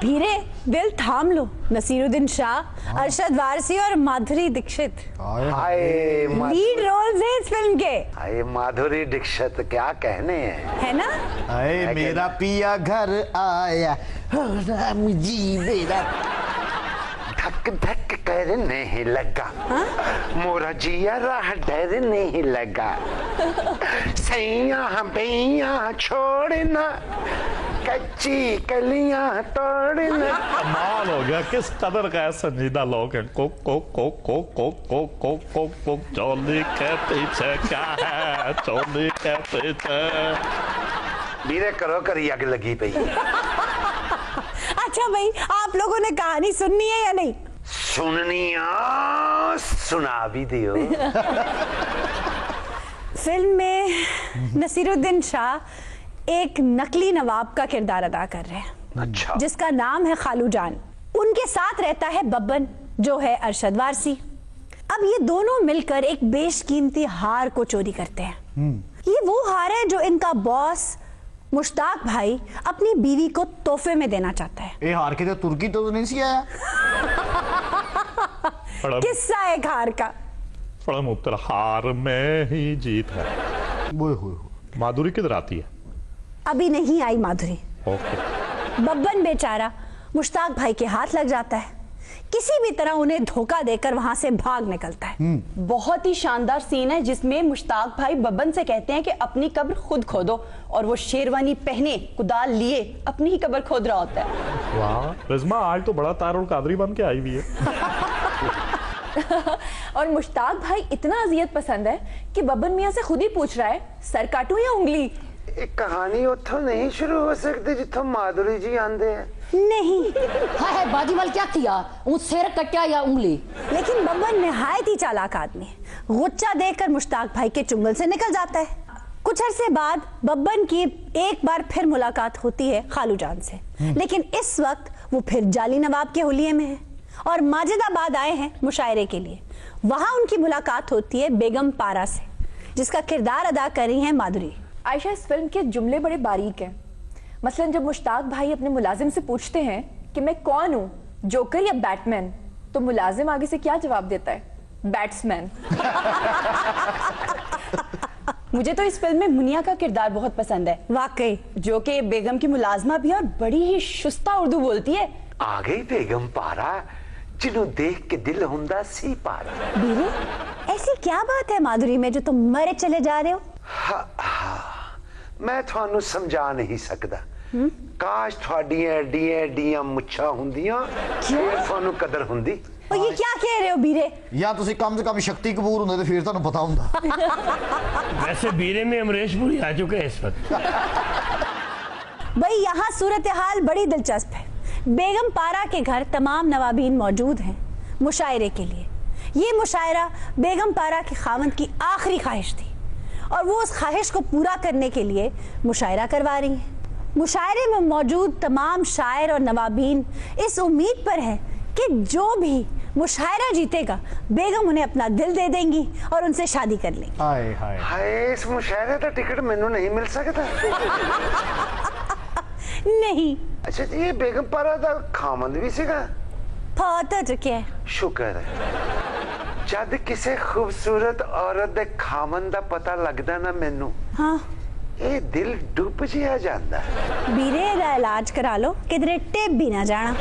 [SPEAKER 1] भीरे, दिल थाम लो, नसीरुद्दीन शाह, अरशद वारसी और माधुरी दीक्षित लीड रोल्स हैं इस फिल्म के।
[SPEAKER 3] हाय माधुरी दीक्षित, क्या कहने हैं,
[SPEAKER 1] है ना?
[SPEAKER 7] हाय मेरा पिया घर आया, राम जी मेरा
[SPEAKER 3] धक धक करने लगा, मोरा जिया राह डरने लगा, सैया बैया छोड़ना, कच्ची कलियां तोड़ना।
[SPEAKER 10] कमाल हो गया, किस कदर का है संजीदा लोग हैं। को चोली के पीछे क्या है, चोली के पीछे।
[SPEAKER 3] वीरे करो करी आग लगी पई।
[SPEAKER 1] अच्छा भाई, आप लोगों ने कहानी सुननी है या नहीं?
[SPEAKER 3] सुननी आ, सुना भी दियो।
[SPEAKER 1] फिल्म में नसीरुद्दीन शाह एक नकली नवाब का किरदार अदा कर रहे हैं।
[SPEAKER 3] अच्छा।
[SPEAKER 1] जिसका नाम है खालू जान। उनके साथ रहता है बब्बन, जो है अरशद वारसी। अब ये दोनों मिलकर एक बेशकीमती हार को चोरी करते हैं। ये वो हार है जो इनका बॉस मुश्ताक भाई अपनी बीवी को तोहफे में देना चाहता है।
[SPEAKER 7] ये हार के तो तुर्की तो नहीं सी आया।
[SPEAKER 1] किस्सा एक हार का।
[SPEAKER 10] उत्तर हार में ही जीत है। माधुरी किधर आती है?
[SPEAKER 1] अभी नहीं आई माधुरी।
[SPEAKER 10] ओके।
[SPEAKER 1] बब्बन बेचारा मुश्ताक भाई के हाथ लग जाता है, किसी भी तरह उन्हें धोखा देकर वहां से भाग निकलता है।
[SPEAKER 14] बहुत ही शानदार सीन है जिसमें मुश्ताक भाई बब्बन से कहते हैं कि अपनी कब्र खुद खोदो, और वो शेरवानी पहने कुदाल लिए अपनी ही कब्र खोद रहा होता है।
[SPEAKER 10] वाह रिज़मा, आज तो बड़ा तारुल कादरी बन के आई हुई है।
[SPEAKER 4] और मुश्ताक भाई इतना अजियत पसंद है कि बब्बन मियां से खुद ही पूछ रहा है, सर काटूं या उंगली?
[SPEAKER 15] एक कहानी उतो नहीं शुरू हो सकती जिथों माधुरी जी आंदे हैं?
[SPEAKER 1] नहीं।
[SPEAKER 6] हाय बाजीवाल क्या किया? वो सिर कटा या उंगली?
[SPEAKER 1] लेकिन बब्बन निहायत ही चालाक आदमी है। गुच्चा देखकर मुश्ताक भाई के चुंगल से निकल जाता है। कुछ अरसे बाद बब्बन की एक बार फिर मुलाकात होती है खालू जान से, लेकिन इस वक्त वो फिर जाली नवाब के हुलिये में है और माजिदाबाद आए हैं मुशायरे के लिए। वहां उनकी मुलाकात होती है बेगम पारा से, जिसका किरदार अदा कर रही है माधुरी।
[SPEAKER 4] आयशा, इस फिल्म के जुमले बड़े बारीक हैं। मसलन जब मुश्ताक भाई अपने मुलाजिम से पूछते हैं कि मैं कौन हूँ, जोकर या बैटमैन, तो मुलाजिम आगे से क्या जवाब देता है? बैट्समैन।
[SPEAKER 14] मुझे तो इस फिल्म में मुनिया का किरदार बहुत पसंद है,
[SPEAKER 1] वाकई,
[SPEAKER 14] जो कि बेगम की मुलाजमा भी और बड़ी ही शुस्ता उर्दू बोलती है।
[SPEAKER 15] आ गई बेगम पारा, जिन्हों देख के दिल हुंदा सी पारा।
[SPEAKER 1] बीरे, ऐसी क्या बात है माधुरी में जो तुम मरे चले जा रहे हो?
[SPEAKER 15] मैं थानू समझा नहीं सकता। काश थोड़ियां एडियां मुच्छां हुंदियां, फिर थानू कदर हुंदी।
[SPEAKER 1] और ये क्या कह रहे हो बीरे?
[SPEAKER 7] या तुसी कम से कम शक्ति कपूर होंदे तो फिर थानू पता हुंदा।
[SPEAKER 9] वैसे बीरे में अमरीश पुरी आ चुके हैं इस वक्त।
[SPEAKER 1] भाई यहाँ सूरत हाल बड़ी दिलचस्प है। बेगम पारा के घर तमाम नवाबीन मौजूद हैं मुशायरे के लिए। ये मुशायरा बेगम पारा के खावंद की आखिरी ख्वाहिश थी और वो उस ख्वाहिश को पूरा करने के लिए मुशायरा करवा रही हैं। मुशायरे में मौजूद तमाम शायर और नवाबीन इस उम्मीद पर हैं कि जो भी मुशायरा जीतेगा बेगम उन्हें अपना दिल दे देंगी और उनसे शादी कर लेंगी।
[SPEAKER 15] हाय हाय हाय, इस मुशायरे का टिकट मैनू नहीं मिल सकता?
[SPEAKER 1] नहीं।
[SPEAKER 15] अच्छा, ये बेगम पारा दा खामंद भी सीगा?
[SPEAKER 1] फौत हो चुके हैं।
[SPEAKER 15] शुक्र है। जद किसी खूबसूरत औरत दे खामन दा पता लगदा ना मैनू,
[SPEAKER 1] हाँ,
[SPEAKER 15] ये दिल डूब जिया जांदा।
[SPEAKER 1] बीरे दा इलाज करा लो, किधरे टेप भी ना जाना।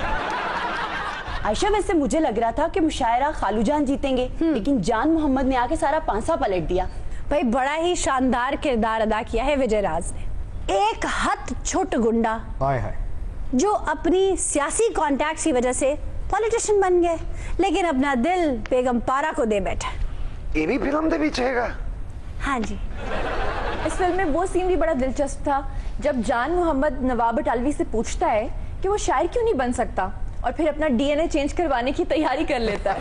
[SPEAKER 14] आयशा, वैसे मुझे लग रहा था कि मुशायरा खालू जान जीतेंगे, लेकिन जान मोहम्मद ने आके सारा पांसा पलट दिया।
[SPEAKER 1] भाई बड़ा ही शानदार किरदार अदा किया है विजय राज ने। एक हथ छुट गुंडा
[SPEAKER 7] हाय हाय,
[SPEAKER 1] जो अपनी सियासी कॉन्टैक्ट की वजह से पॉलिटिशियन बन गए, लेकिन अपना दिल बेगम पारा को दे बैठा।
[SPEAKER 15] ये भी फिल्म दे विच हैगा?
[SPEAKER 1] हाँ जी।
[SPEAKER 4] इस फिल्म में वो सीन भी बड़ा दिलचस्प था जब जान मोहम्मद नवाब अटालवी से पूछता है कि वो शायर क्यों नहीं बन सकता, और फिर अपना डीएनए चेंज करवाने की तैयारी कर लेता है।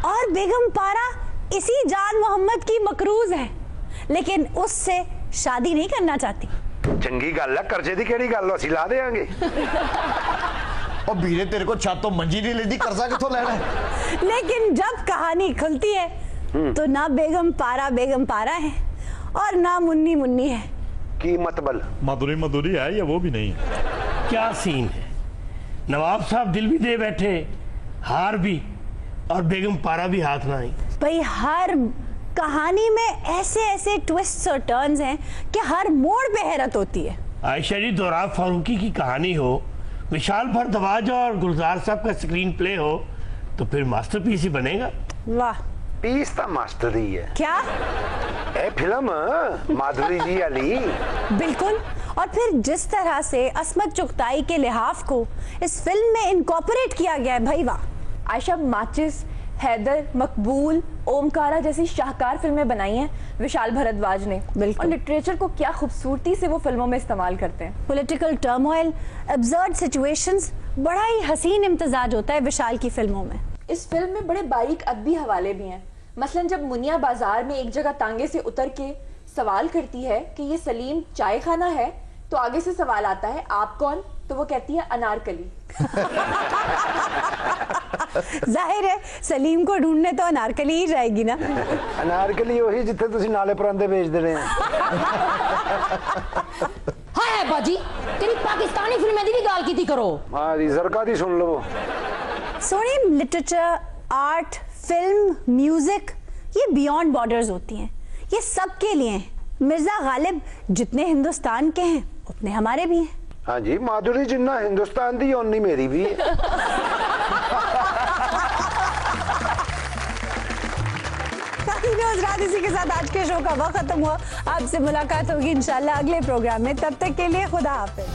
[SPEAKER 1] और बेगम पारा इसी जान मोहम्मद की मकरूज है, लेकिन उससे शादी नहीं करना चाहती।
[SPEAKER 15] चंगी गल है, कर्जे दी केड़ी गल असीं ला देंगे।
[SPEAKER 7] और बीरे तेरे को छत तो मंजी नहीं लेती, कर्जा किथों लेना है?
[SPEAKER 1] लेकिन जब कहानी खुलती है तो ना बेगम पारा है और ना मुन्नी मुन्नी है।
[SPEAKER 15] की मतबल
[SPEAKER 10] मधुरी मधुरी है या वो भी नहीं?
[SPEAKER 9] क्या सीन है, नवाब साहब दिल भी दे बैठे, हार भी, और बेगम पारा भी हाथ ना आई।
[SPEAKER 1] भाई हर कहानी में ऐसे ऐसे ट्विस्ट्स और टर्न्स हैं कि हर मोड़ पे हैरत होती है।
[SPEAKER 9] आयशा जी, दोराब फारूकी की कहानी हो, विशाल भारद्वाज और गुलजार साहब का स्क्रीन प्ले हो, तो फिर मास्टरपीस ही बनेगा।
[SPEAKER 1] वाह,
[SPEAKER 15] पीस तो मास्टर ही है।
[SPEAKER 1] क्या
[SPEAKER 15] ए फिल्म माधुरी जी वाली?
[SPEAKER 1] बिल्कुल। और फिर जिस तरह से अस्मत चुगताई के लिहाफ को इस फिल्म में इनकॉर्पोरेट किया गया है, भाई वाह।
[SPEAKER 4] आयशा, माचिस, हैदर, मकबूल, ओमकारा जैसी शाहकार फिल्में बनाई हैं विशाल भारद्वाज ने, और लिटरेचर को क्या खूबसूरती से वो फिल्मों में इस्तेमाल करते हैं।
[SPEAKER 1] पॉलिटिकल टर्मोइल, अब्सर्ड सिचुएशंस, बड़ा ही हसीन इम्तिजाज होता है विशाल की फिल्मों में।
[SPEAKER 4] इस फिल्म में बड़े बारीक अदबी हवाले भी हैं। मसलन जब मुनिया बाजार में एक जगह तांगे से उतर के सवाल करती है कि ये सलीम चाय खाना है, तो आगे से सवाल आता है आप कौन, तो वो कहती है अनारकली।
[SPEAKER 1] जाहिर है सलीम को ढूंढने तो अनारकली ही जाएगी ना।
[SPEAKER 15] अनारकली वही जिथे तुसी नाले परांदे बेच दे रहे हैं।
[SPEAKER 6] हाय बाजी, तेरी पाकिस्तानी फिल्में दी भी गाल कीती करो।
[SPEAKER 15] हां जी, जरका दी सुन लो।
[SPEAKER 1] Soni, literature, art, film, music, ये बियॉन्ड बॉर्डर्स होती हैं। ये सबके लिए हैं। मिर्जा गालिब जितने हिंदुस्तान के हैं उतने हमारे भी हैं।
[SPEAKER 15] हाँ जी, माधुरी जिन्ना हिंदुस्तान दी उन्नी मेरी भी है।
[SPEAKER 1] रात इसी के साथ आज के शो का वक्त खत्म हुआ। आपसे मुलाकात होगी इंशाल्लाह अगले प्रोग्राम में। तब तक के लिए खुदा हाफिज।